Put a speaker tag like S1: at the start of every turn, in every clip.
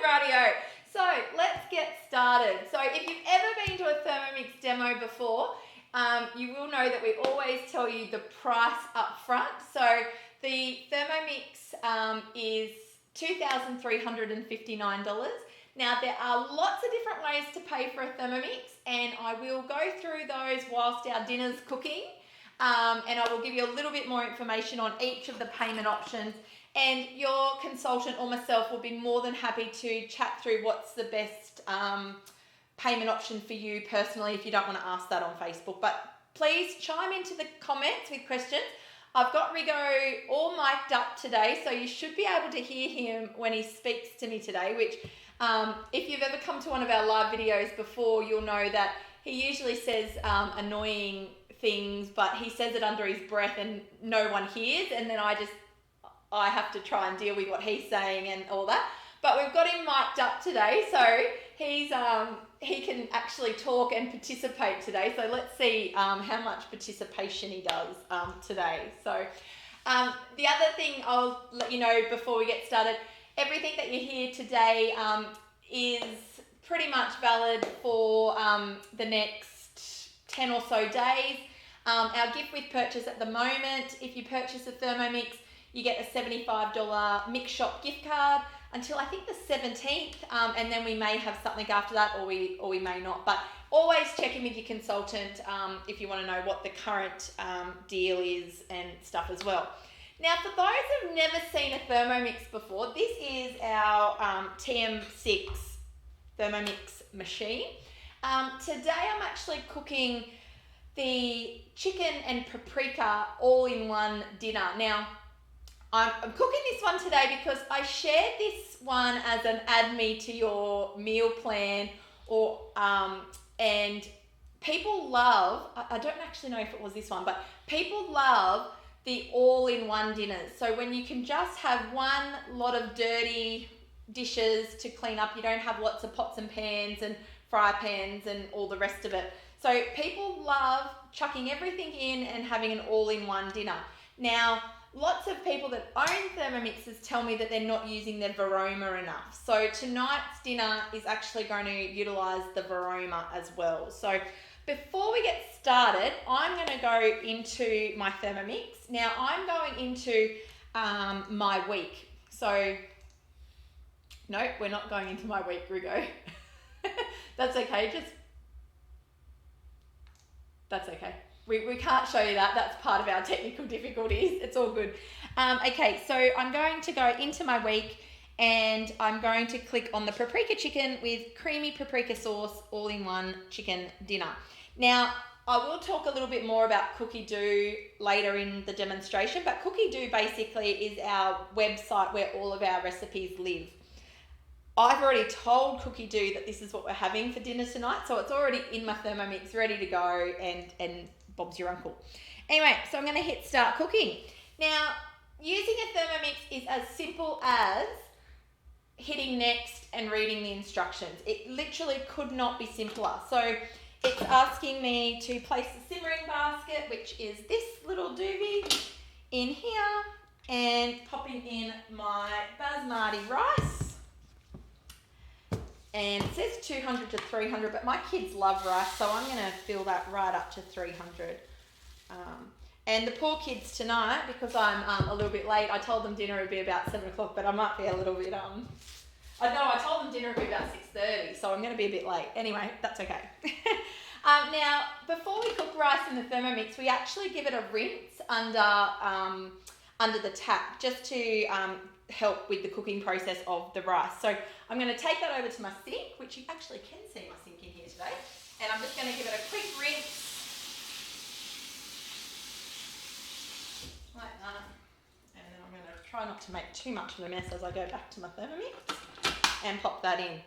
S1: Rightio. So let's get started. So if you've ever been to a Thermomix demo before, you will know that we always tell you the price up front. So the Thermomix is $2,359. Now there are lots of different ways to pay for a Thermomix, and I will go through those whilst our dinner's cooking, and I will give you a little bit more information on each of the payment options, and your consultant or myself will be more than happy to chat through what's the best payment option for you personally if you don't want to ask that on Facebook. But please chime into the comments with questions. I've got Rigo all mic'd up today, so you should be able to hear him when he speaks to me today, which if you've ever come to one of our live videos before, you'll know that he usually says annoying things, but he says it under his breath and no one hears, and then I have to try and deal with what he's saying and all that. But we've got him mic'd up today, so he can actually talk and participate today. So let's see how much participation he does today. So the other thing I'll let you know before we get started, everything that you hear today is pretty much valid for the next 10 or so days. Our gift with purchase at the moment, if you purchase a Thermomix, you get a $75 Mix Shop gift card until I think the 17th, and then we may have something after that, or we may not. But always check in with your consultant if you want to know what the current deal is and stuff as well. Now, for those who've never seen a Thermomix before, this is our TM6 Thermomix machine. Today I'm actually cooking the chicken and paprika all-in-one dinner. Now, I'm cooking this one today because I shared this one as an add me to your meal plan, or and people love, I don't actually know if it was this one, but people love the all-in-one dinners. So when you can just have one lot of dirty dishes to clean up, you don't have lots of pots and pans and fry pans and all the rest of it. So people love chucking everything in and having an all-in-one dinner. Now, lots of people that own Thermomixes tell me that they're not using their Varoma enough. So tonight's dinner is actually going to utilize the Varoma as well. So before we get started, I'm going to go into my Thermomix. Now I'm going into my week. So, no, we're not going into my week, Rigo. That's okay, that's okay. We can't show you that. That's part of our technical difficulties. It's all good. Okay, so I'm going to go into my week, and I'm going to click on the paprika chicken with creamy paprika sauce all-in-one chicken dinner. Now, I will talk a little bit more about COOKIDOO later in the demonstration, but COOKIDOO basically is our website where all of our recipes live. I've already told COOKIDOO that this is what we're having for dinner tonight, so it's already in my Thermomix, ready to go, and Bob's your uncle. Anyway, so I'm going to hit start cooking. Now, using a Thermomix is as simple as hitting next and reading the instructions. It literally could not be simpler. So it's asking me to place the simmering basket, which is this little doobie, in here, and popping in my basmati rice. And it says 200 to 300, but my kids love rice, so I'm going to fill that right up to 300. And the poor kids tonight, because I'm a little bit late, I told them dinner would be about 7 o'clock, but I might be a little bit, I told them dinner would be about 6:30, so I'm going to be a bit late. Anyway, that's okay. Now, before we cook rice in the Thermomix, we actually give it a rinse under the tap, just to help with the cooking process of the rice. So I'm going to take that over to my sink, which you actually can see my sink in here today, and I'm just going to give it a quick rinse like that, and then I'm going to try not to make too much of a mess as I go back to my Thermomix and pop that in.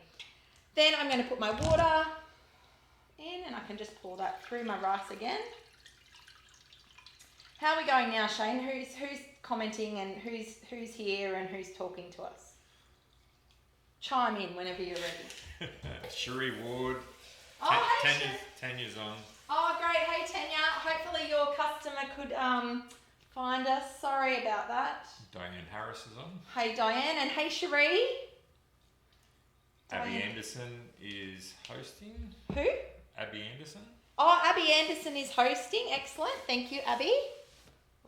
S1: Then I'm going to put my water in, and I can just pour that through my rice again. How are we going now, Shane? Who's commenting, and who's here and who's talking to us? Chime in whenever you're ready.
S2: Cherie Ward.
S1: Oh, hey,
S2: Tanya's on.
S1: Oh, great. Hey, Tanya. Hopefully your customer could find us. Sorry about that.
S2: Diane Harris is on.
S1: Hey, Diane. And hey, Cherie.
S2: Anderson is hosting.
S1: Who?
S2: Abby Anderson.
S1: Oh, Abby Anderson is hosting. Excellent. Thank you, Abby.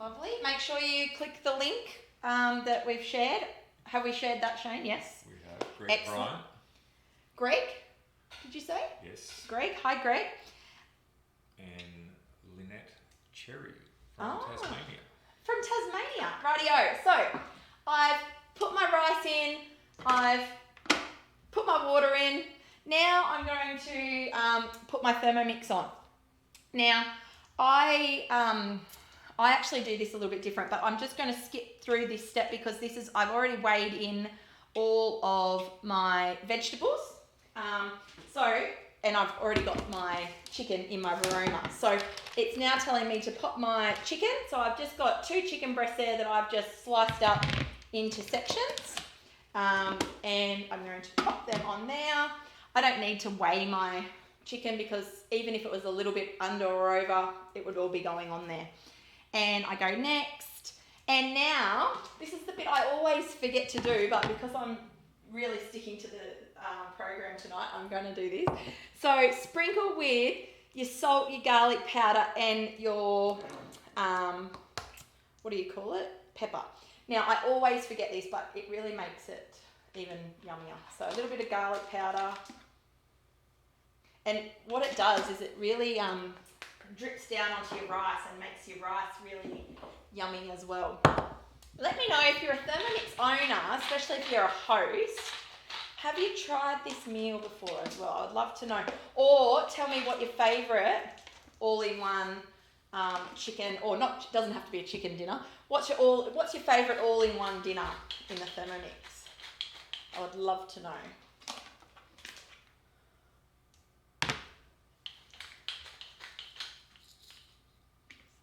S1: Lovely. Make sure you click the link that we've shared. Have we shared that, Shane? Yes.
S2: We have Greg
S1: Excellent.
S2: Bryant.
S1: Greg, did you say?
S2: Yes.
S1: Greg. Hi, Greg.
S2: And Lynette Cherry from Tasmania.
S1: From Tasmania. Rightio. So, I've put my rice in. I've put my water in. Now I'm going to put my Thermomix on. Now, I actually do this a little bit different, but I'm just going to skip through this step because I've already weighed in all of my vegetables. And I've already got my chicken in my Verona. So it's now telling me to pop my chicken. So I've just got 2 chicken breasts there that I've just sliced up into sections. And I'm going to pop them on there. I don't need to weigh my chicken because even if it was a little bit under or over, it would all be going on there. And I go next. And now, this is the bit I always forget to do, but because I'm really sticking to the program tonight, I'm going to do this. So sprinkle with your salt, your garlic powder, and your, what do you call it? Pepper. Now, I always forget this, but it really makes it even yummier. So a little bit of garlic powder. And what it does is it really drips down onto your rice and makes your rice really yummy as well. Let me know if you're a Thermomix owner, especially if you're a host, have you tried this meal before as well? I would love to know. Or tell me what your favourite all-in-one chicken, or not, doesn't have to be a chicken dinner. What's your favourite all-in-one dinner in the Thermomix? I would love to know.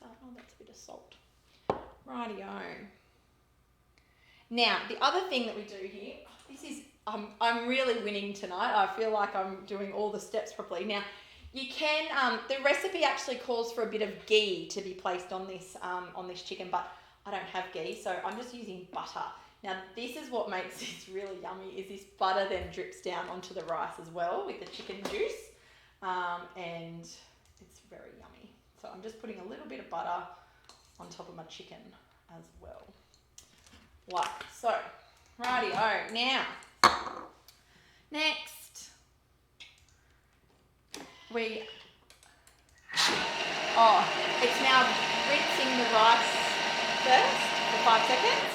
S1: Oh, that's a bit of salt. Rightio. Now, the other thing that we do here, this is, I'm really winning tonight. I feel like I'm doing all the steps properly. Now, you can, the recipe actually calls for a bit of ghee to be placed on this chicken, but I don't have ghee, so I'm just using butter. Now, this is what makes this really yummy, is this butter then drips down onto the rice as well with the chicken juice, and it's very yummy. So I'm just putting a little bit of butter on top of my chicken as well. Like so. Rightio. Now, next, it's now rinsing the rice first for 5 seconds.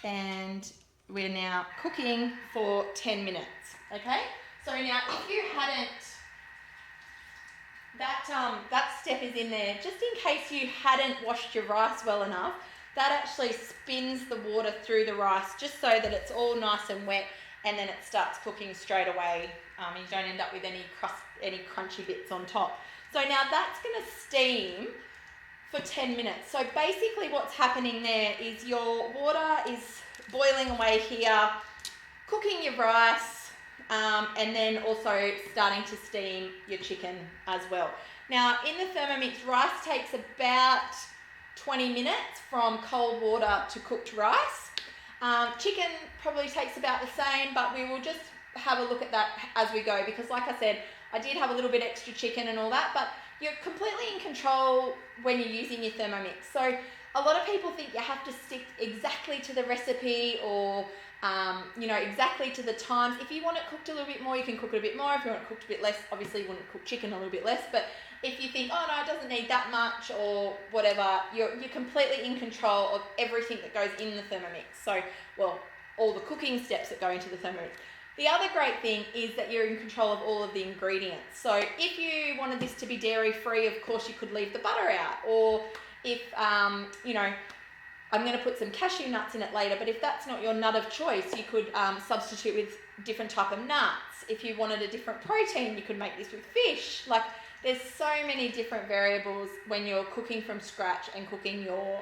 S1: And we're now cooking for 10 minutes. Okay? So now if you hadn't, that step is in there just in case you hadn't washed your rice well enough. That actually spins the water through the rice just so that it's all nice and wet, and then it starts cooking straight away. You don't end up with any crunchy bits on top. So now that's going to steam for 10 minutes. So basically what's happening there is your water is boiling away here, cooking your rice, and then also starting to steam your chicken as well. Now in the Thermomix, rice takes about 20 minutes from cold water to cooked rice. Chicken probably takes about the same, but we will just have a look at that as we go, because like I said, I did have a little bit extra chicken and all that, but you're completely in control when you're using your Thermomix. So a lot of people think you have to stick exactly to the recipe or exactly to the times. If you want it cooked a little bit more, you can cook it a bit more. If you want it cooked a bit less, obviously you want to cook chicken a little bit less. But if you think, oh no, it doesn't need that much or whatever, you're completely in control of everything that goes in the Thermomix. So, well, all the cooking steps that go into the Thermomix. The other great thing is that you're in control of all of the ingredients. So if you wanted this to be dairy free, of course you could leave the butter out. Or if, I'm going to put some cashew nuts in it later, but if that's not your nut of choice, you could substitute with different type of nuts. If you wanted a different protein, you could make this with fish. Like, there's so many different variables when you're cooking from scratch and cooking your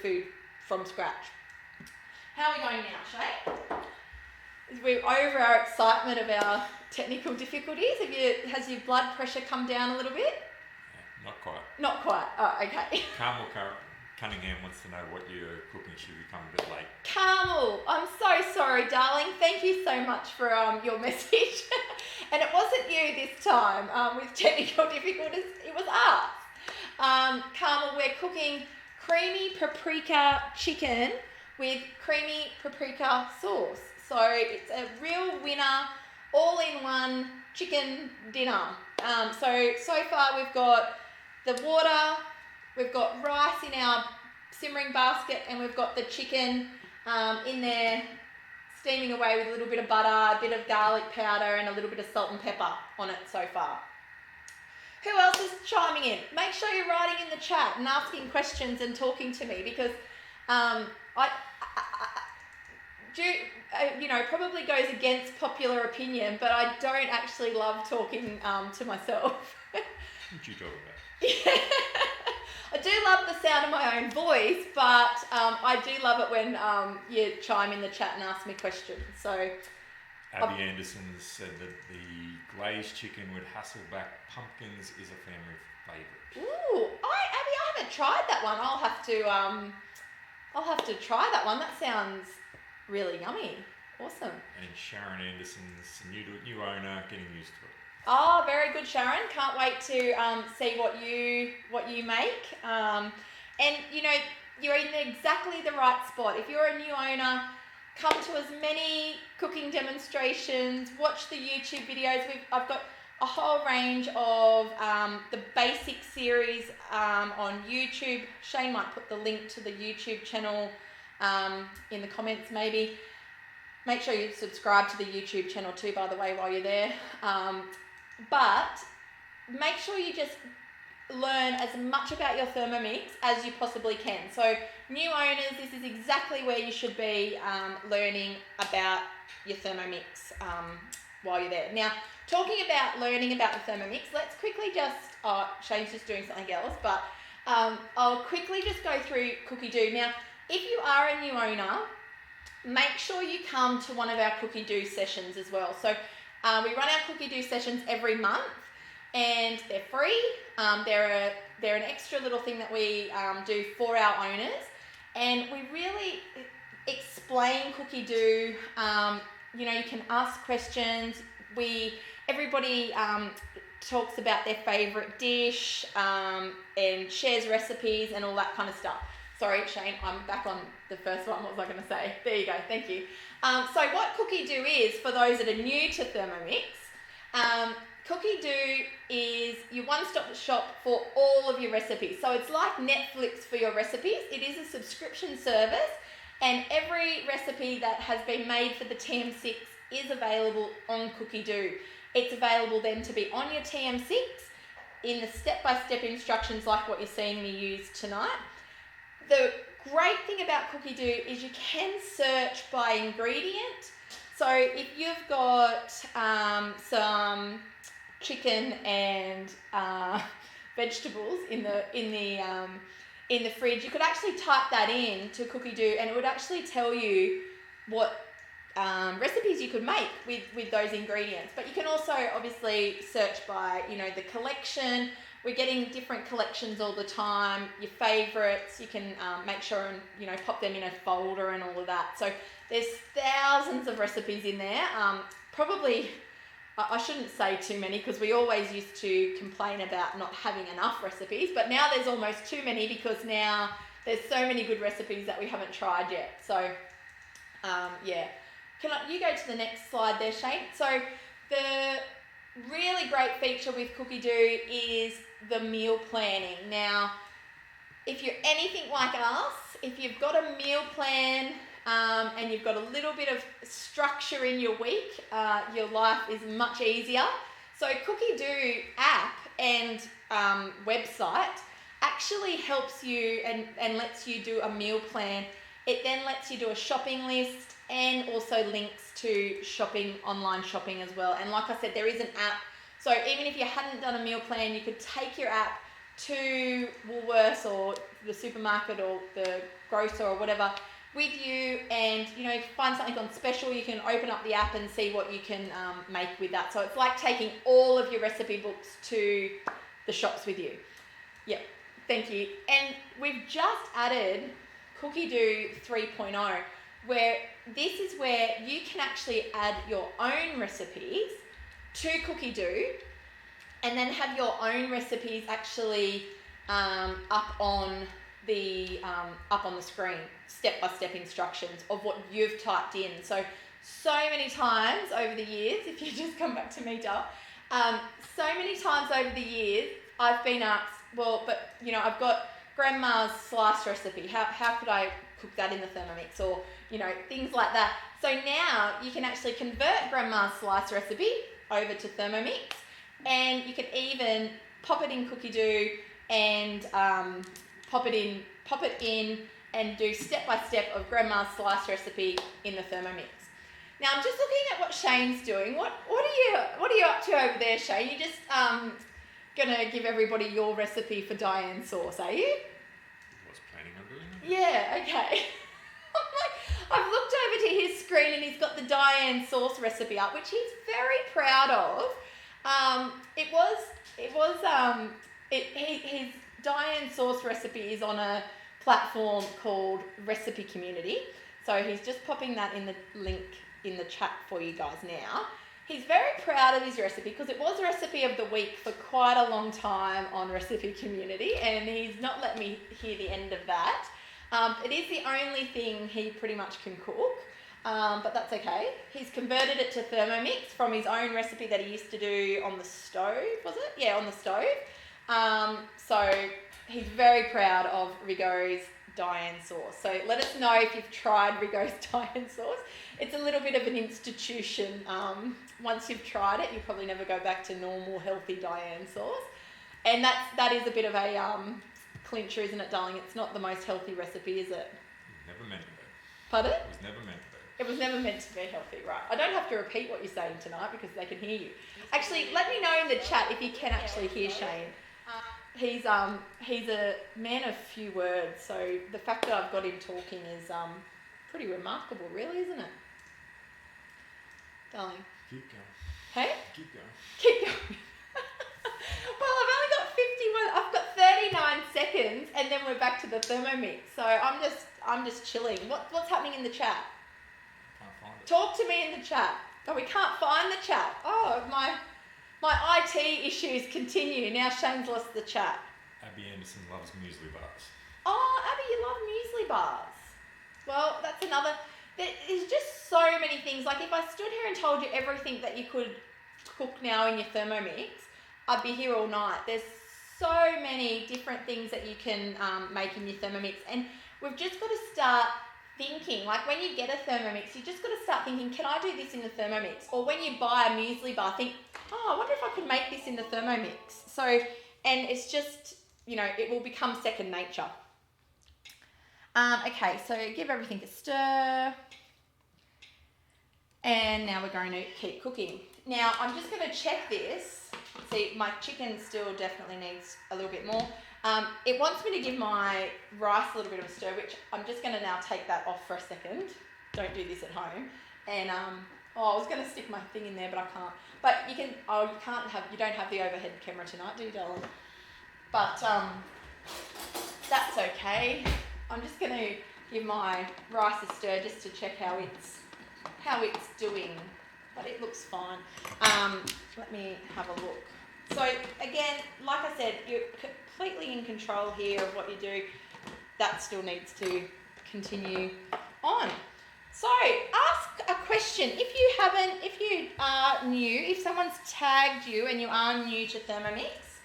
S1: food from scratch. How are we going now, Shay? We're over our excitement of our technical difficulties. Has your blood pressure come down a little bit?
S2: Not quite.
S1: Not quite. Oh, okay.
S2: Cunningham wants to know what your cooking should become a bit late.
S1: Carmel, I'm so sorry, darling. Thank you so much for your message. And it wasn't you this time with technical difficulties. It was us. Carmel, we're cooking creamy paprika chicken with creamy paprika sauce. So it's a real winner, all-in-one chicken dinner. So far we've got the water, we've got rice in our simmering basket, and we've got the chicken in there steaming away with a little bit of butter, a bit of garlic powder, and a little bit of salt and pepper on it so far. Who else is chiming in? Make sure you're writing in the chat and asking questions and talking to me, because probably goes against popular opinion, but I don't actually love talking to myself.
S2: What you talking about?
S1: Yeah. I do love the sound of my own voice, but I do love it when you chime in the chat and ask me questions. So,
S2: Abby Anderson said that the glazed chicken with Hasselback pumpkins is a family favourite.
S1: Ooh, Abby, I haven't tried that one. I'll have to try that one. That sounds really yummy. Awesome.
S2: And Sharon Anderson's new owner, getting used to it.
S1: Oh, very good, Sharon. Can't wait to see what you make. And you're in exactly the right spot. If you're a new owner, come to as many cooking demonstrations. Watch the YouTube videos. I've got a whole range of the basic series on YouTube. Shane might put the link to the YouTube channel in the comments, maybe. Make sure you subscribe to the YouTube channel too, by the way, while you're there. But make sure you just learn as much about your Thermomix as you possibly can. So new owners, this is exactly where you should be learning about your Thermomix while you're there. Now, talking about learning about the Thermomix, let's quickly Shane's just doing something else, but I'll quickly just go through COOKIDOO. Now, if you are a new owner, make sure you come to one of our COOKIDOO sessions as well. So we run our COOKIDOO sessions every month, and they're free. They're an extra little thing that we do for our owners, and we really explain COOKIDOO. You can ask questions. Everybody talks about their favourite dish and shares recipes and all that kind of stuff. Sorry, Shane, I'm back on the first one. What was I going to say? There you go. Thank you. So what COOKIDOO is, for those that are new to Thermomix, COOKIDOO is your one-stop shop for all of your recipes. So it's like Netflix for your recipes. It is a subscription service, and every recipe that has been made for the TM6 is available on COOKIDOO. It's available then to be on your TM6 in the step-by-step instructions like what you're seeing me use tonight. The great thing about COOKIDOO is you can search by ingredient. So if you've got some chicken and vegetables in the fridge, you could actually type that in to COOKIDOO, and it would actually tell you what recipes you could make with those ingredients. But you can also obviously search by the collection. We're getting different collections all the time. Your favourites, you can make sure and pop them in a folder and all of that. So there's thousands of recipes in there. Probably, I shouldn't say too many, because we always used to complain about not having enough recipes, but now there's almost too many, because now there's so many good recipes that we haven't tried yet. So yeah. You go to the next slide there, Shane? So the really great feature with COOKIDOO is the meal planning. Now, if you're anything like us, if you've got a meal plan and you've got a little bit of structure in your week, your life is much easier. So COOKIDOO app and website actually helps you and lets you do a meal plan. It then lets you do a shopping list and also links to online shopping as well. And like I said, there is an app. So even if you hadn't done a meal plan, you could take your app to Woolworths or the supermarket or the grocer or whatever with you, and if you find something on special, you can open up the app and see what you can make with that. So it's like taking all of your recipe books to the shops with you. Yep. Thank you. And we've just added COOKIDOO 3.0, where this is where you can actually add your own recipes to COOKIDOO and then have your own recipes actually up on the screen, step-by-step instructions of what you've typed in. So many times over the years, if you just come back to me, Dal, so many times over the years, I've been asked, well, but I've got Grandma's slice recipe. How could I cook that in the Thermomix, or things like that. So now you can actually convert Grandma's slice recipe over to Thermomix, and you can even pop it in COOKIDOO and pop it in and do step by step of Grandma's slice recipe in the Thermomix. Now I'm just looking at what Shane's doing. What are you up to over there, Shane? You just gonna give everybody your recipe for Diane sauce, are you?
S2: Was planning on doing that.
S1: Yeah, okay. I've looked over to his screen and he's got the Diane sauce recipe up, which he's very proud of. His Diane sauce recipe is on a platform called Recipe Community. So he's just popping that in the link in the chat for you guys now. He's very proud of his recipe because it was recipe of the week for quite a long time on Recipe Community, and he's not let me hear the end of that. It is the only thing he pretty much can cook, but that's okay. He's converted it to Thermomix from his own recipe that he used to do on the stove, was it? Yeah, on the stove. So he's very proud of Rigo's Diane sauce. So let us know if you've tried Rigo's Diane sauce. It's a little bit of an institution. Once you've tried it, you probably never go back to normal, healthy Diane sauce. And that is a bit of a clincher, isn't it, darling? It's not the most healthy recipe, is it?
S2: Never meant to be.
S1: Pardon?
S2: It was never meant to be.
S1: It was never meant to be healthy, right? I don't have to repeat what you're saying tonight because they can hear you. Actually, let me know in the chat if you can actually hear Shane. He's a man of few words, so the fact that I've got him talking is pretty remarkable, really, isn't it? Darling.
S2: Keep going.
S1: Hey?
S2: Keep going.
S1: Keep going. Well, I've only got 51. I've got 39 seconds, and then we're back to the Thermomix. So I'm just chilling. What's happening in the chat?
S2: Can't find it.
S1: Talk to me in the chat. Oh, we can't find the chat. Oh, my IT issues continue. Now Shane's lost the chat.
S2: Abby Anderson loves muesli bars.
S1: Oh, Abby, you love muesli bars. Well, that's another. There's just so many things. Like if I stood here and told you everything that you could cook now in your Thermomix, I'd be here all night. There's so many different things that you can make in your Thermomix, and we've just got to start thinking. Like when you get a Thermomix, you just got to start thinking, can I do this in the Thermomix? Or when you buy a muesli bar, think, I wonder if I could make this in the Thermomix. So, and it's just, it will become second nature. Okay, so give everything a stir. And now we're going to keep cooking. Now, I'm just going to check this. See, my chicken still definitely needs a little bit more. It wants me to give my rice a little bit of a stir, which I'm just going to now take that off for a second. Don't do this at home. And, I was going to stick my thing in there, but I can't. But you don't have the overhead camera tonight, do you, darling? But, that's okay. I'm just going to give my rice a stir just to check how it's doing. But it looks fine. Let me have a look. So again, like I said, you're completely in control here of what you do. That still needs to continue on. So ask a question. If you are new, if someone's tagged you and you are new to Thermomix,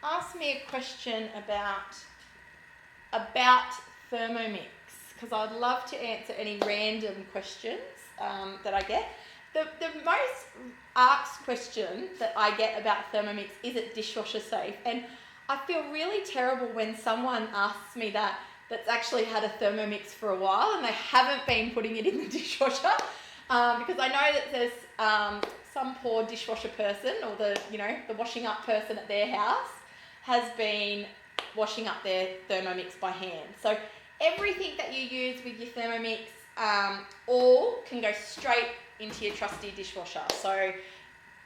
S1: ask me a question about Thermomix, because I'd love to answer any random questions that I get. The most asked question that I get about Thermomix, is it dishwasher safe? And I feel really terrible when someone asks me that's actually had a Thermomix for a while and they haven't been putting it in the dishwasher, because I know that there's some poor dishwasher person, or the washing up person at their house has been washing up their Thermomix by hand. So everything that you use with your Thermomix all can go straight into your trusty dishwasher. So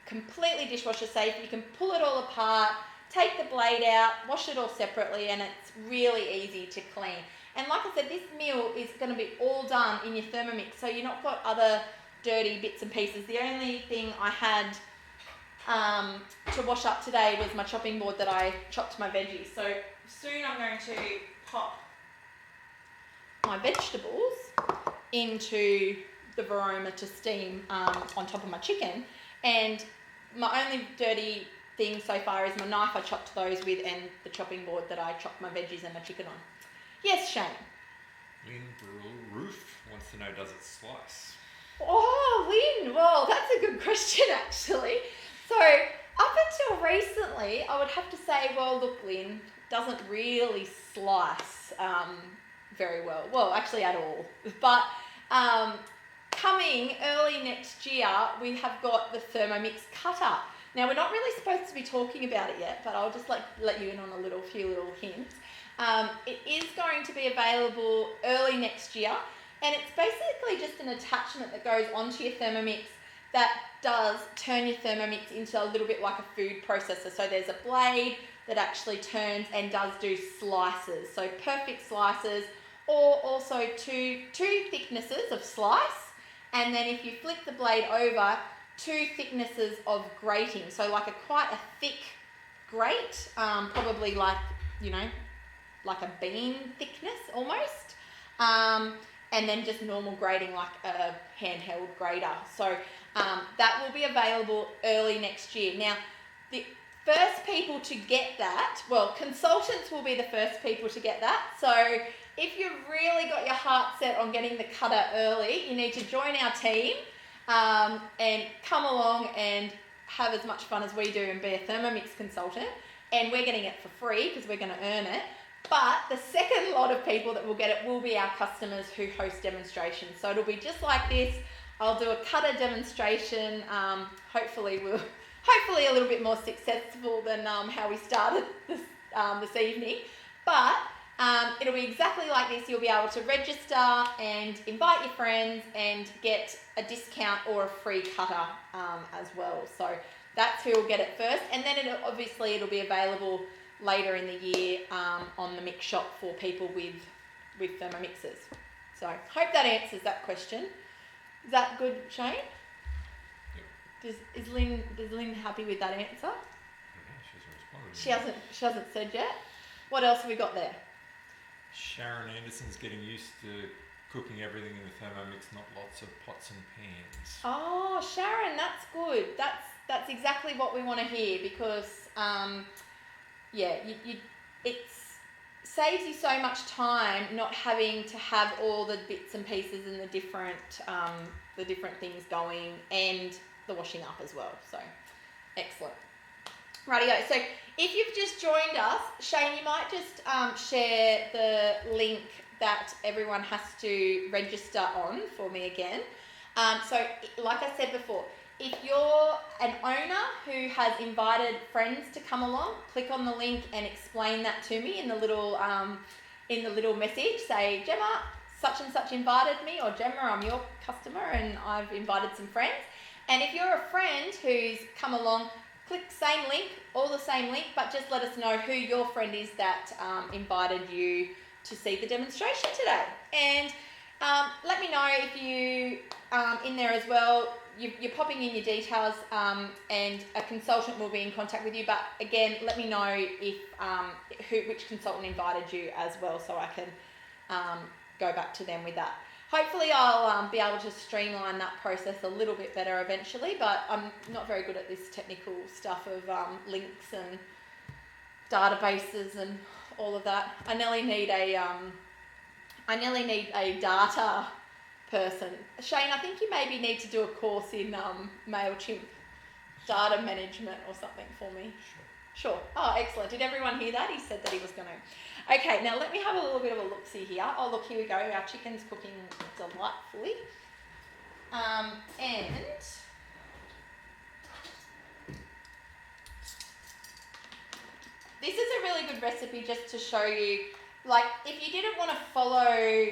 S1: completely dishwasher safe. You can pull it all apart take the blade out, wash it all separately, and it's really easy to clean. And like I said, this meal is going to be all done in your Thermomix, so you're not got other dirty bits and pieces. The only thing I had to wash up today was my chopping board that I chopped my veggies. So soon I'm going to pop my vegetables into the varoma to steam on top of my chicken. And my only dirty thing so far is my knife. I chopped those with, and the chopping board that I chopped my veggies and my chicken on. Yes, Shane?
S2: Lynn Burrell Roof wants to know, does it slice?
S1: Oh, Lynn, well, that's a good question actually. So up until recently, I would have to say, well, look, Lynn, doesn't really slice very well. Well, actually at all. But coming early next year, we have got the Thermomix cutter. Now, we're not really supposed to be talking about it yet, but I'll just let you in on a few little hints. It is going to be available early next year, and it's basically just an attachment that goes onto your Thermomix that does turn your Thermomix into a little bit like a food processor. So there's a blade that actually turns and does do slices, so perfect slices, or also two thicknesses of slice, and then if you flip the blade over, 2 thicknesses of grating, so like quite a thick grate, probably like, you know, like a bean thickness almost, and then just normal grating like a handheld grater. So that will be available early next year. Now, the first people to get that, well, consultants will be the first people to get that. So if you've really got your heart set on getting the cutter early, you need to join our team and come along and have as much fun as we do and be a Thermomix consultant. And we're getting it for free because we're going to earn it. But the second lot of people that will get it will be our customers who host demonstrations. So it'll be just like this. I'll do a cutter demonstration. Hopefully a little bit more successful than how we started this evening. But it'll be exactly like this. You'll be able to register and invite your friends and get a discount or a free cutter as well. So that's who will get it first. And then it'll be available later in the year on the mix shop for people with Thermomixes. So hope that answers that question. Is that good, Shane?
S2: Yep.
S1: Is Lynn happy with that answer?
S2: Yeah, she hasn't responded.
S1: She hasn't said yet. What else have we got there?
S2: Sharon Anderson's getting used to cooking everything in the Thermomix, not lots of pots and pans.
S1: Oh, Sharon, that's good. That's exactly what we want to hear because it saves you so much time not having to have all the bits and pieces and the different things going, and the washing up as well. So excellent. Rightio. So if you've just joined us, Shane, you might just share the link that everyone has to register on for me again. So like I said before, if you're an owner who has invited friends to come along, click on the link and explain that to me in the little message. Say, Gemma, such and such invited me, or Gemma, I'm your customer and I've invited some friends. And if you're a friend who's come along, click same link, all the same link, but just let us know who your friend is that invited you to see the demonstration today. And let me know if you, in there as well, you're popping in your details and a consultant will be in contact with you. But again, let me know if which consultant invited you as well, so I can go back to them with that. Hopefully I'll be able to streamline that process a little bit better eventually, but I'm not very good at this technical stuff of links and databases and all of that. I nearly need a data person. Shane, I think you maybe need to do a course in MailChimp data management or something for me. Sure. Oh, excellent. Did everyone hear that? He said that he was going to. Okay, now let me have a little bit of a look-see here. Oh, look, here we go. Our chicken's cooking delightfully. And this is a really good recipe just to show you, like, if you didn't want to follow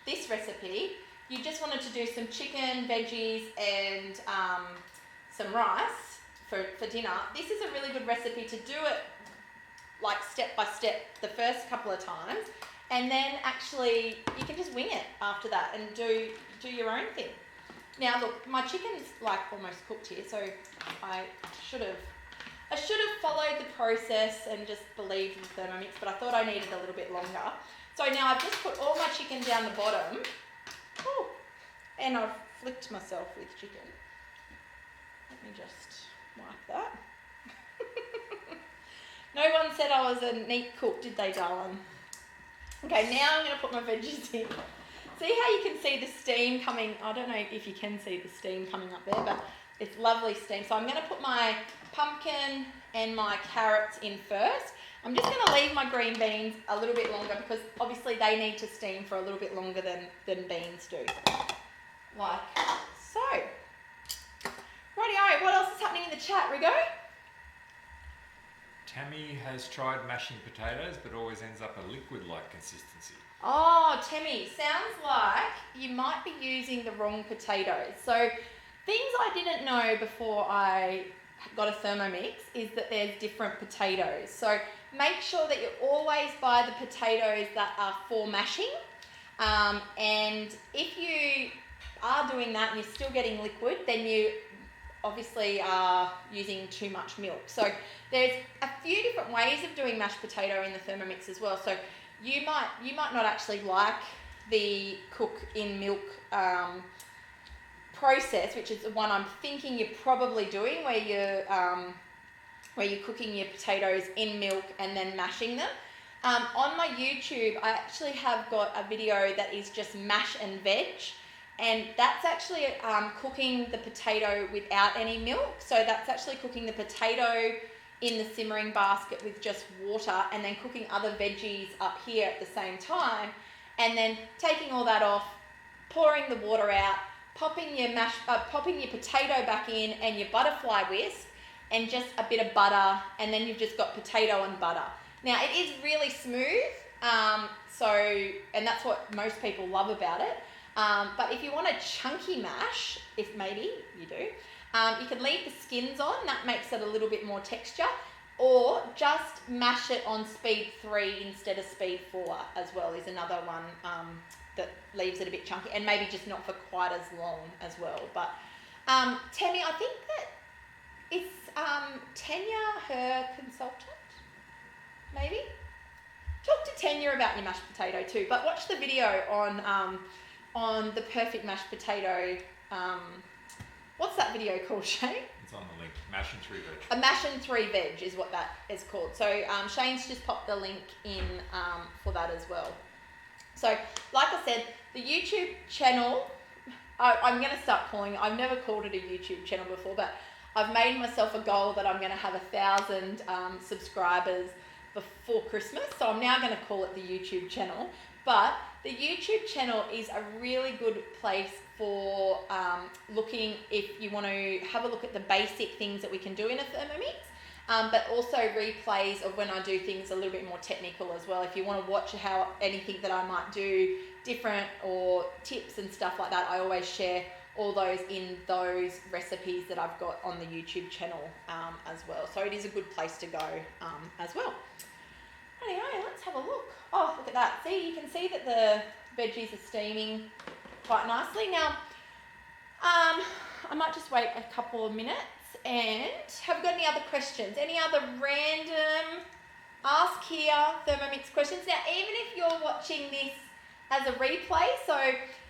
S1: this recipe, you just wanted to do some chicken, veggies, and some rice for dinner, this is a really good recipe to do it like step by step the first couple of times, and then actually you can just wing it after that and do your own thing. Now look, my chicken's like almost cooked here, so I should have followed the process and just believed in the Thermomix, but I thought I needed a little bit longer. So now I've just put all my chicken down the bottom. Oh, and I've flicked myself with chicken. Let me just wipe that. No one said I was a neat cook, did they, darling? Okay, now I'm going to put my veggies in. See how you can see the steam coming? I don't know if you can see the steam coming up there, but it's lovely steam. So I'm going to put my pumpkin and my carrots in first. I'm just going to leave my green beans a little bit longer because obviously they need to steam for a little bit longer than beans do. Like so. Rightio, what else is happening in the chat, Rigo?
S2: Tammy has tried mashing potatoes, but always ends up a liquid-like consistency.
S1: Oh, Tammy, sounds like you might be using the wrong potatoes. So things I didn't know before I got a Thermomix is that there's different potatoes. So make sure that you always buy the potatoes that are for mashing. And if you are doing that and you're still getting liquid, then you obviously are using too much milk. So there's a few different ways of doing mashed potato in the Thermomix as well. So you might not actually like the cook in milk process, which is the one I'm thinking you're probably doing, where you're cooking your potatoes in milk and then mashing them. On my YouTube, I actually have got a video that is just mash and veg. And that's actually cooking the potato without any milk. So that's actually cooking the potato in the simmering basket with just water and then cooking other veggies up here at the same time. And then taking all that off, pouring the water out, popping your potato back in and your butterfly whisk and just a bit of butter, and then you've just got potato and butter. Now it is really smooth, and that's what most people love about it. But if you want a chunky mash, if maybe you do, you can leave the skins on, that makes it a little bit more texture, or just mash it on speed 3 instead of speed 4 as well is another one that leaves it a bit chunky, and maybe just not for quite as long as well. But Tammy, I think that is Tanya her consultant? Maybe? Talk to Tanya about your mashed potato too, but watch the video on the perfect mashed potato. What's that video called, Shane?
S2: It's on the link. Mash and 3 veg.
S1: A mash and 3 veg is what that is called. So Shane's just popped the link in for that as well. So like I said, the YouTube channel, I'm going to start calling it, I've never called it a YouTube channel before, but I've made myself a goal that I'm going to have 1,000 subscribers before Christmas. So I'm now going to call it the YouTube channel. But the YouTube channel is a really good place for looking, if you want to have a look at the basic things that we can do in a Thermomix, but also replays of when I do things a little bit more technical as well. If you want to watch how anything that I might do different or tips and stuff like that, I always share all those in those recipes that I've got on the YouTube channel as well. So it is a good place to go as well. Anyway, let's have a look. Oh, look at that. See, you can see that the veggies are steaming quite nicely. Now, I might just wait a couple of minutes. And have we got any other questions? Any other random ask here Thermomix questions? Now, even if you're watching this as a replay, so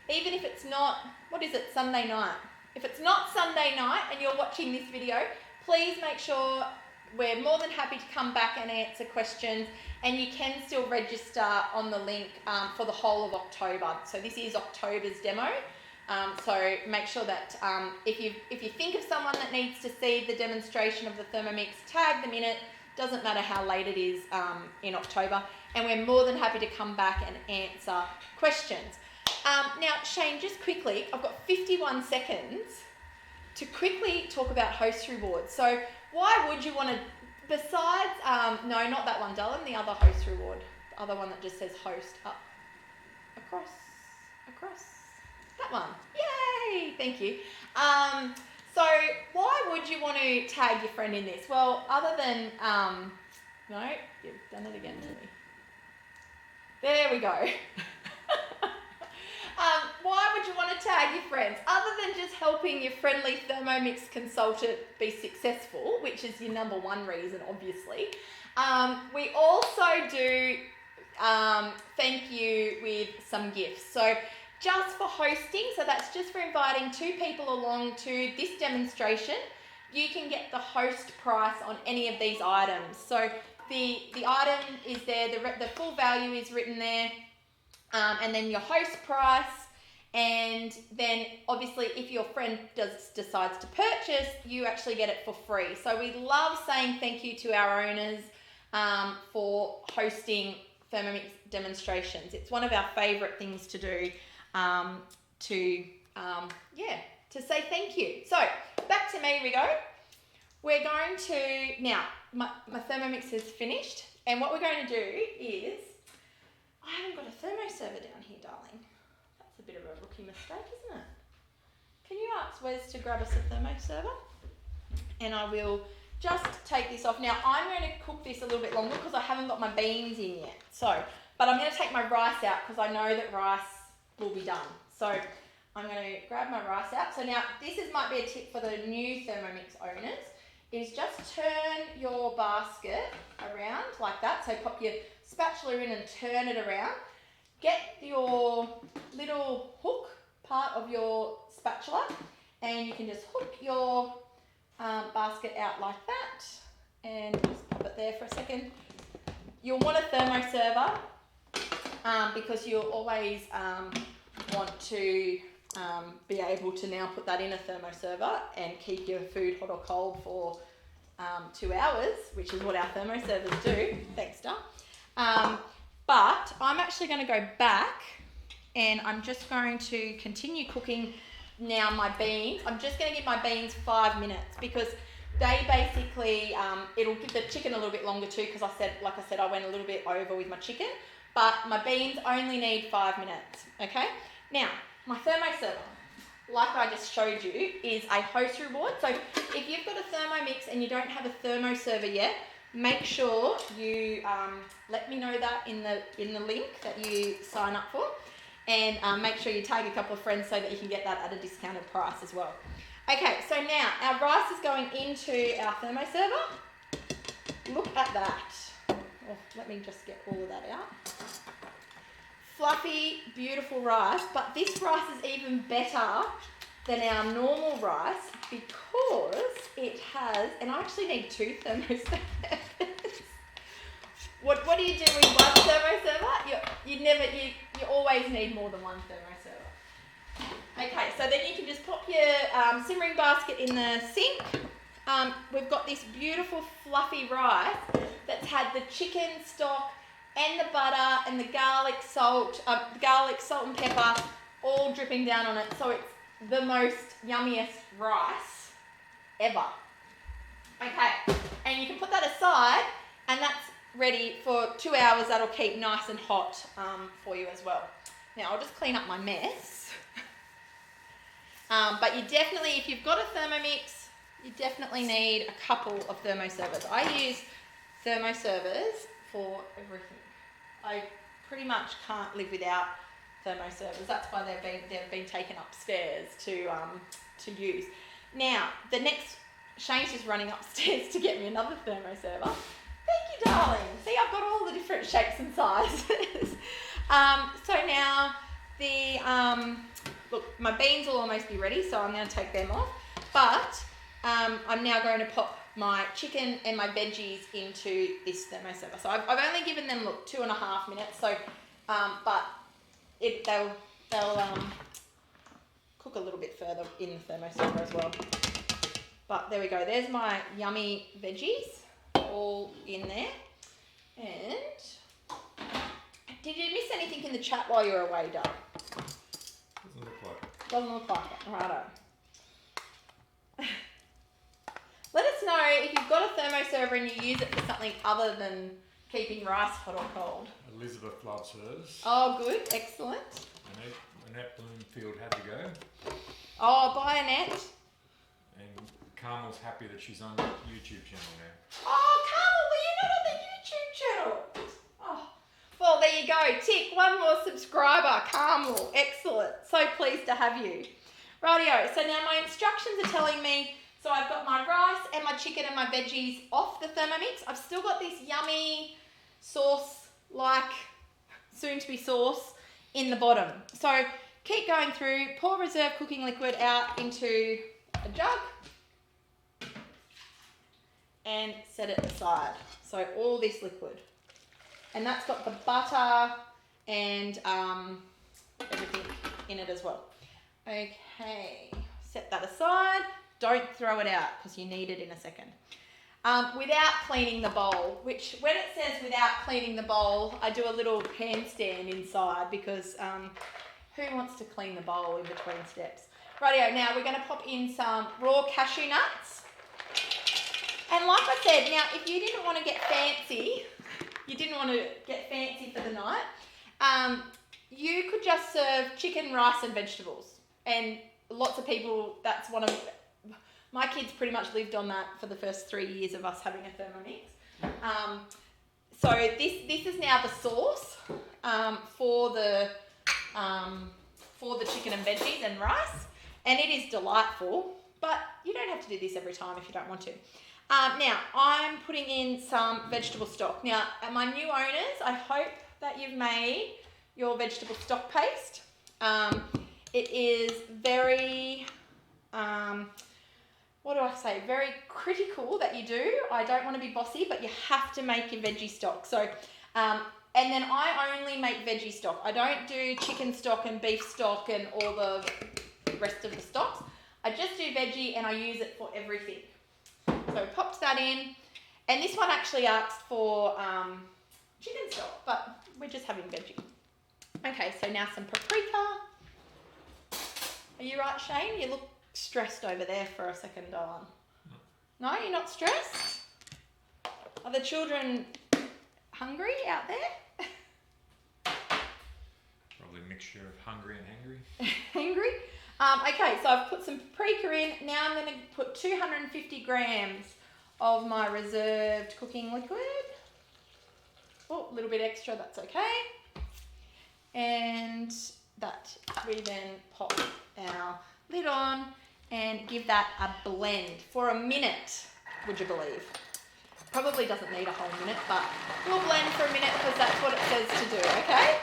S1: even if it's not, what is it, Sunday night? If it's not Sunday night and you're watching this video, please make sure we're more than happy to come back and answer questions, and you can still register on the link for the whole of October. So this is October's demo. So make sure that if you think of someone that needs to see the demonstration of the Thermomix, tag them in it. Doesn't matter how late it is in October, and we're more than happy to come back and answer questions. Now, Shane, just quickly, I've got 51 seconds to quickly talk about host rewards. So why would you want to, besides, no, not that one, darling, the other host reward, the other one that just says host up, across, that one. Yay, thank you. So why would you want to tag your friend in this? Well, other than No, you've done it again to me. There we go. Why would you want to tag your friends? Other than just helping your friendly Thermomix consultant be successful, which is your number one reason, obviously. We also do thank you with some gifts. So just for hosting, so that's just for inviting 2 people along to this demonstration, you can get the host price on any of these items. So the item is there, the full value is written there, and then your host price, and then obviously if your friend decides to purchase, you actually get it for free. So we love saying thank you to our owners for hosting Thermomix demonstrations. It's one of our favourite things to do to say thank you. So back to me we go. We're going to, now my Thermomix is finished, and what we're going to do is, I haven't got a thermoserver down here, darling. That's a bit of a rookie mistake, isn't it? Can you ask Wes to grab us a thermoserver? And I will just take this off. Now I'm going to cook this a little bit longer because I haven't got my beans in yet. So, but I'm going to take my rice out because I know that rice will be done. So I'm going to grab my rice out. So now might be a tip for the new Thermomix owners, is just turn your basket around like that. So pop your spatula in and turn it around. Get your little hook part of your spatula and you can just hook your basket out like that and just pop it there for a second. You'll want a thermoserver because you'll always want to be able to now put that in a thermoserver and keep your food hot or cold for 2 hours, which is what our thermoservers do. Thanks, Dar. But I'm actually going to go back and I'm just going to continue cooking now my beans. I'm just going to give my beans 5 minutes because they basically, it'll give the chicken a little bit longer too because like I said, I went a little bit over with my chicken, but my beans only need 5 minutes, okay? Now, my thermoserver, like I just showed you, is a host reward. So if you've got a Thermomix and you don't have a thermoserver yet, make sure you let me know that in the link that you sign up for, and make sure you tag a couple of friends so that you can get that at a discounted price as well. Okay, so now our rice is going into our thermoserver. Look at that. Oh, let me just get all of that out. Fluffy, beautiful rice, but this rice is even better than our normal rice because it has, and I actually need 2 thermoservers. What do you do with one thermoserver? You always need more than one thermoserver. Okay, so then you can just pop your simmering basket in the sink. We've got this beautiful fluffy rice that's had the chicken stock and the butter and the garlic, salt and pepper all dripping down on it. So it's the most yummiest rice ever. Okay, and you can put that aside and that's ready for 2 hours. That'll keep nice and hot for you as well. Now I'll just clean up my mess. But you definitely, if you've got a Thermomix, you definitely need a couple of thermoservers. I use thermoservers for everything. I pretty much can't live without thermoservers. That's why they've been taken upstairs to use. Now the next, Shane's just running upstairs to get me another thermoserver. Thank you, darling. See, I've got all the different shapes and sizes. So now look, my beans will almost be ready, so I'm going to take them off. But I'm now going to pop my chicken and my veggies into this thermoserver. So I've only given them, look, 2.5 minutes. So, but they'll cook a little bit further in the thermoserver as well. But there we go. There's my yummy veggies all in there. And did you miss anything in the chat while you were away, Doug?
S2: Doesn't look like it.
S1: Doesn't look like it. Righto. Let us know if you've got a thermoserver and you use it for something other than keeping rice hot or cold.
S2: Elizabeth loves hers.
S1: Oh, good. Excellent.
S2: Annette Bloomfield had to go.
S1: Oh, bye, Annette.
S2: And Carmel's happy that she's on the YouTube channel now.
S1: Oh, Carmel, were you not on the handle it. Oh. Well, there you go. Tick, one more subscriber. Carmel. Excellent. So pleased to have you. Rightio. So now my instructions are telling me, so I've got my rice and my chicken and my veggies off the Thermomix. I've still got this yummy sauce-like, soon-to-be sauce in the bottom. So keep going through, pour reserve cooking liquid out into a jug and set it aside. So all this liquid. And that's got the butter and everything in it as well. Okay, set that aside. Don't throw it out because you need it in a second. Without cleaning the bowl, which when it says without cleaning the bowl, I do a little handstand inside because who wants to clean the bowl in between steps? Rightio, now we're going to pop in some raw cashew nuts. And like I said, now if you didn't want to get fancy, for the night, you could just serve chicken, rice and vegetables. And lots of people, that's one of, my kids pretty much lived on that for the first 3 years of us having a Thermomix. So this is now the sauce for the chicken and veggies and rice, and it is delightful, but you don't have to do this every time if you don't want to. Now, I'm putting in some vegetable stock. Now, my new owners, I hope that you've made your vegetable stock paste. It is very, very critical that you do. I don't want to be bossy, but you have to make your veggie stock. So, and then I only make veggie stock. I don't do chicken stock and beef stock and all the rest of the stocks. I just do veggie and I use it for everything. So popped that in, and this one actually asks for chicken stock, but we're just having veggie. Okay, so now some paprika. Are you right, Shane? You look stressed over there for a second, darling. No, you're not stressed? Are the children hungry out there?
S2: Probably a mixture of hungry and hangry.
S1: Hangry? Okay, so I've put some paprika in. Now I'm going to put 250 grams of my reserved cooking liquid. Oh, a little bit extra, that's okay. And that we then pop our lid on and give that a blend for a minute, would you believe? Probably doesn't need a whole minute, but we'll blend for a minute because that's what it says to do, okay?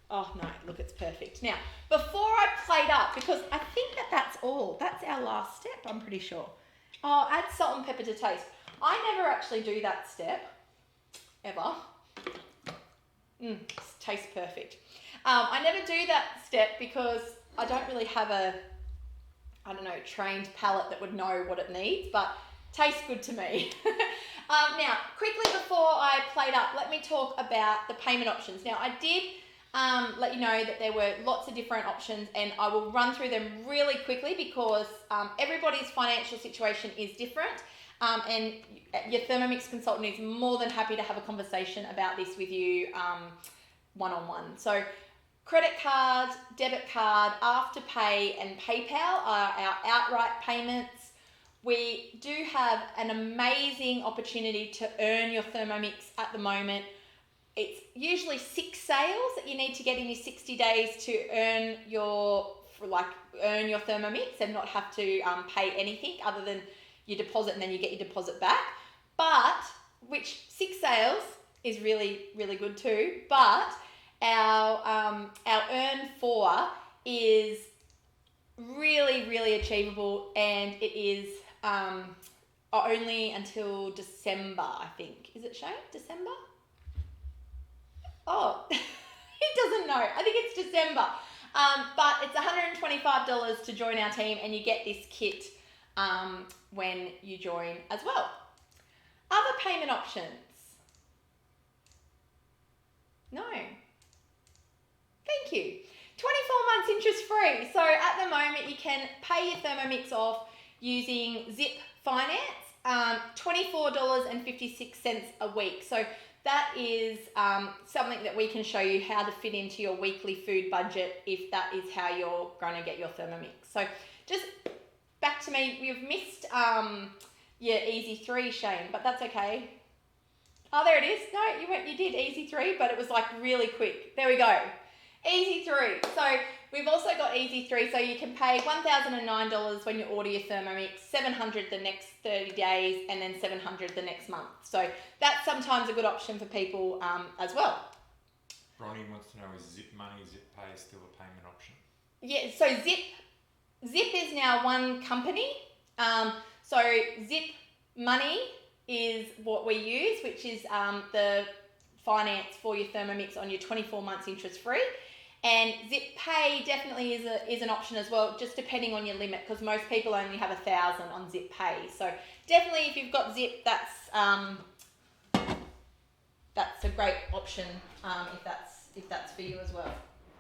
S1: Oh no, look, it's perfect. Now, before I plate up, because I think that's all. That's our last step, I'm pretty sure. Oh, add salt and pepper to taste. I never actually do that step, ever. Tastes perfect. I never do that step because I don't really have a, trained palate that would know what it needs, but tastes good to me. Now, quickly before I plate up, let me talk about the payment options. Now, I did let you know that there were lots of different options, and I will run through them really quickly because everybody's financial situation is different, and your Thermomix consultant is more than happy to have a conversation about this with you one-on-one. So credit card, debit card, Afterpay and PayPal are our outright payments. We do have an amazing opportunity to earn your Thermomix at the moment. It's usually 6 sales that you need to get in your 60 days to earn your Thermomix and not have to pay anything other than your deposit, and then you get your deposit back. But, which 6 sales is really, really good too. But our earn for is really, really achievable, and it is only until December, I think. Is it Shane? December? Oh, he doesn't know. I think it's December. But it's $125 to join our team, and you get this kit when you join as well. Other payment options? No. Thank you. months interest free. So at the moment, you can pay your Thermomix off using Zip Finance, $24.56 a week. So that is something that we can show you how to fit into your weekly food budget if that is how you're going to get your Thermomix. So just back to me, you've missed your Easy 3, Shane, but that's okay. Oh, there it is. No, you did Easy 3, but it was like really quick. There we go. Easy 3. So we've also got Easy 3, so you can pay $1,009 when you order your Thermomix, $700 the next 30 days, and then $700 the next month. So that's sometimes a good option for people as well.
S2: Ronnie wants to know, is Zip Money, Zip Pay still a payment option?
S1: Yeah, so Zip is now one company. So Zip Money is what we use, which is the finance for your Thermomix on your 24 months interest free. And Zip Pay definitely is an option as well, just depending on your limit, because most people only have 1,000 on Zip Pay. So definitely, if you've got Zip, that's a great option if that's for you as well.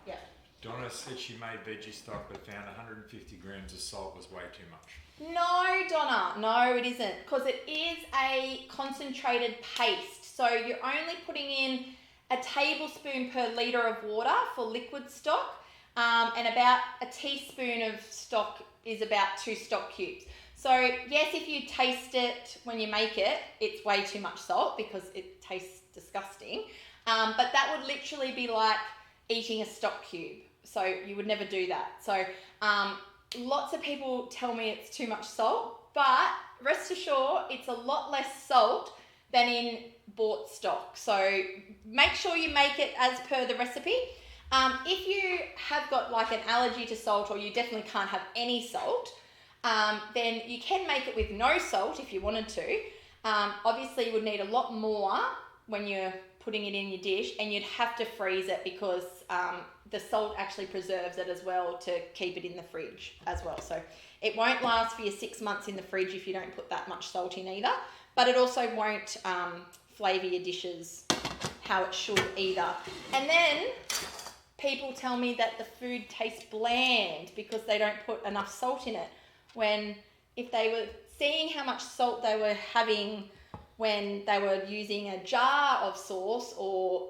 S1: Yeah.
S2: Donna said she made veggie stock but found 150 grams of salt was way too much.
S1: No, Donna, no, it isn't, because it is a concentrated paste. So you're only putting in a tablespoon per litre of water for liquid stock, and about a teaspoon of stock is about 2 stock cubes. So yes, if you taste it when you make it, it's way too much salt because it tastes disgusting. But that would literally be like eating a stock cube. So you would never do that. So lots of people tell me it's too much salt, but rest assured it's a lot less salt than in bought stock. So make sure you make it as per the recipe. If you have got like an allergy to salt, or you definitely can't have any salt, then you can make it with no salt if you wanted to. Obviously you would need a lot more when you're putting it in your dish, and you'd have to freeze it because the salt actually preserves it as well to keep it in the fridge as well. So it won't last for your 6 months in the fridge if you don't put that much salt in either, but it also won't flavour your dishes how it should either. And then people tell me that the food tastes bland because they don't put enough salt in it, when if they were seeing how much salt they were having when they were using a jar of sauce or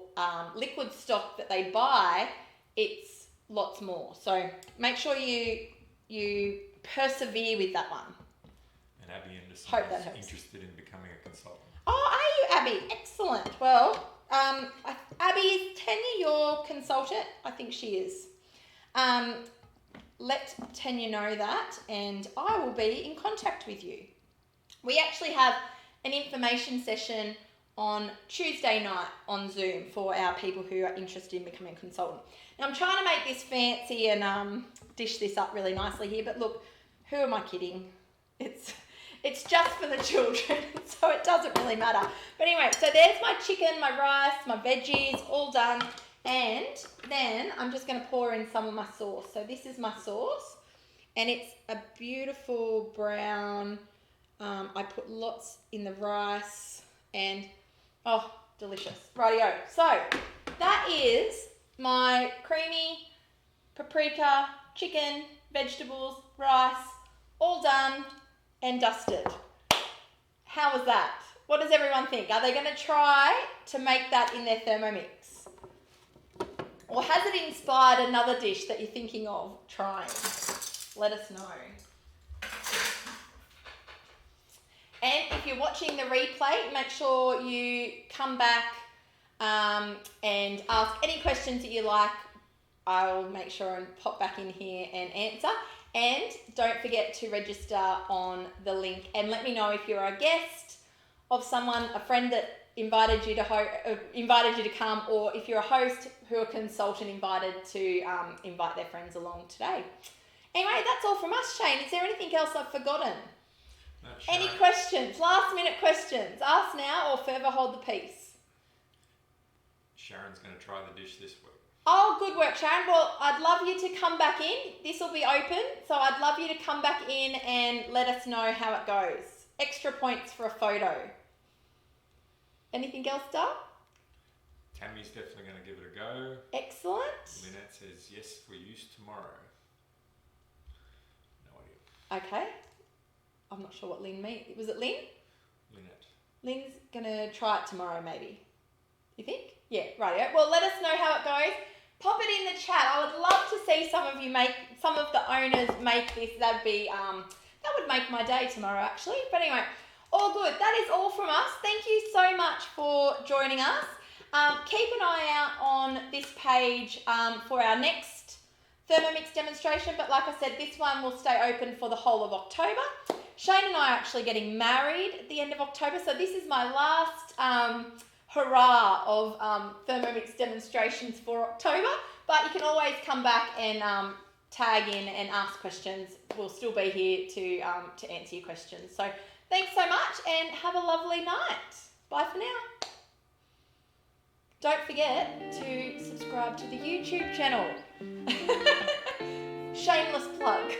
S1: liquid stock that they buy, it's lots more. So make sure you persevere with that one.
S2: And Abby Anderson is interested in becoming a consultant.
S1: Oh, are you, Abby? Excellent. Well, Abby, is Tanya your consultant? I think she is. Let Tanya know that, and I will be in contact with you. We actually have an information session on Tuesday night on Zoom for our people who are interested in becoming a consultant. Now I'm trying to make this fancy and dish this up really nicely here, but look, who am I kidding? It's just for the children, so it doesn't really matter. But anyway, so there's my chicken, my rice, my veggies, all done. And then I'm just going to pour in some of my sauce. So this is my sauce, and it's a beautiful brown. I put lots in the rice, and oh, delicious. Rightio. So that is my creamy paprika, chicken, vegetables, rice, all done and dusted. How was that? What does everyone think? Are they going to try to make that in their Thermomix? Or has it inspired another dish that you're thinking of trying? Let us know. And if you're watching the replay, make sure you come back and ask any questions that you like. I'll make sure and pop back in here and answer. And don't forget to register on the link, and let me know if you're a guest of someone, a friend that invited you to come, or if you're a host who a consultant invited to invite their friends along today. Anyway, that's all from us, Shane. Is there anything else I've forgotten?
S2: No,
S1: any questions? Last minute questions? Ask now or forever hold the peace.
S2: Sharon's going to try the dish this week.
S1: Oh, good work, Sharon. Well, I'd love you to come back in. This will be open, so I'd love you to come back in and let us know how it goes. Extra points for a photo. Anything else, Dar?
S2: Tammy's definitely going to give it a go.
S1: Excellent.
S2: Lynette says yes for use tomorrow. No idea.
S1: Okay. I'm not sure what Lynn means. Was it Lynn?
S2: Lynette.
S1: Lynn's gonna try it tomorrow, maybe. You think? Yeah, rightio. Well, let us know how it goes. Pop it in the chat. I would love to see some of the owners make this. That would make my day tomorrow, actually. But anyway, all good. That is all from us. Thank you so much for joining us. Keep an eye out on this page for our next Thermomix demonstration. But like I said, this one will stay open for the whole of October. Shane and I are actually getting married at the end of October, so this is my last hurrah of Thermomix demonstrations for October. But you can always come back and tag in and ask questions. We'll still be here to answer your questions. So thanks so much and have a lovely night. Bye for now. Don't forget to subscribe to the YouTube channel. Shameless plug.